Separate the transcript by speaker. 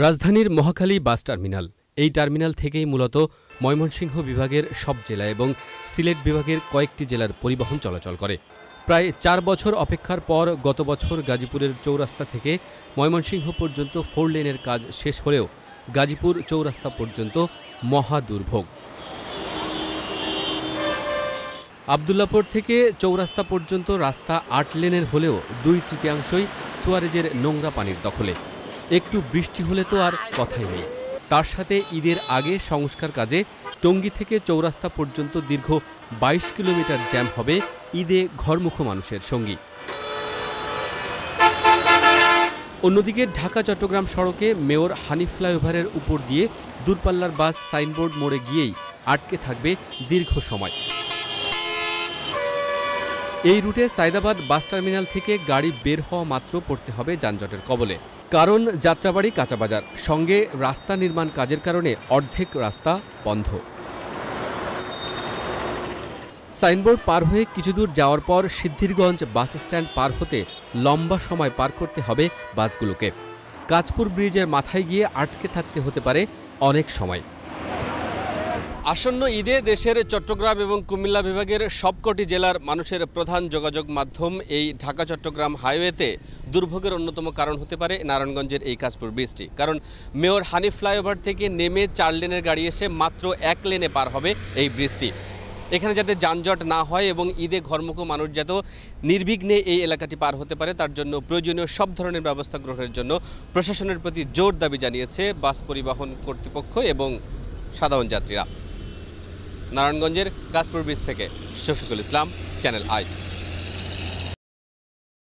Speaker 1: রাজধানীর Mohakhali bus terminal. এই terminal থেকেই মূলত ময়মনসিংহ বিভাগের সব জেলা এবং সিলেট বিভাগের কয়েকটি জেলার পরিবহন চলাচল করে। প্রায় ৪ বছর অপেক্ষার পর গত বছর গাজীপুরের চৌরাস্তা থেকে ময়মনসিংহ পর্যন্ত 4 লেনের কাজ শেষ হলেও গাজীপুর চৌরাস্তা পর্যন্ত মহা দুর্ভোগ। আবদুল্লাপুর থেকে চৌরাস্তা পর্যন্ত রাস্তা ৮ লেনের হলেও ২/৩ সুয়ারেজের নোংরা পানির দখলে। একটু বৃষ্টি হলে তো আর কথাই নেই। তার সাথে ঈদের আগে সংস্কার কাজে টঙ্গী থেকে চৌরাস্তা পর্যন্ত দীর্ঘ ২২ কিলোমিটার জ্যাম হবে ঈদে ঘরমুখো মানুষের সঙ্গী। অন্যদিকে ঢাকা চট্টগ্রাম সড়কে মেয়র হানিফ ফ্লাইওভারের উপর দিয়ে দূরপাল্লার বাস সাইনবোর্ড মোড়ে গিয়েই আটকে থাকবে দীর্ঘ সময়। এই রুটে সাইদাবাদ বাস টার্মিনাল থেকে গাড়ি বের হওয়া মাত্র পড়তে হবে যানজটের কবলে। কারণ যাত্রাবাড়ি কাঁচাবাজার, সঙ্গে রাস্তা নির্মাণ কাজের কারণে অর্ধেক রাস্তা বন্ধ। সাইনবোর্ড পার হয়ে কিছুদূর যাওয়ার পর সিদ্ধিরগঞ্জ বাস স্ট্যান্ড পার হতে লম্বা সময় পার করতে হবে বাসগুলোকে। কাঁচপুর ব্রিজের মাথায় গিয়ে আটকে থাকতে হতে পারে অনেক সময়। আসন্ন ঈদে দেশের চট্টগ্রাম এবং কুমিল্লা বিভাগের সবকটি জেলার মানুষের প্রধান যোগাযোগ মাধ্যম এই ঢাকা চট্টগ্রাম হাইওয়েতে দুর্ভোগের অন্যতম কারণ হতে পারে নারায়ণগঞ্জের এই কাঁচপুর ব্রিজটি। কারণ মেয়র হানিফ ফ্লাইওভার থেকে নেমে ৪ লেনের গাড়ি এসে মাত্র ১ লেনে পার হবে এই ব্রিজটি। এখানে যাতে যানজট না হয় এবং ঈদে ঘরমুখো মানুষ যাতে নির্বিঘ্নে এই এলাকাটি পার হতে পারে তার জন্য প্রয়োজনীয় সব ধরনের ব্যবস্থা গ্রহণের জন্য প্রশাসনের প্রতি জোর দাবি জানিয়েছে বাস পরিবহন কর্তৃপক্ষ এবং সাধারণ যাত্রীরা। নারায়ণগঞ্জের কাঁচপুর ব্রিজ থেকে শফিকুল ইসলাম, চ্যানেল আই।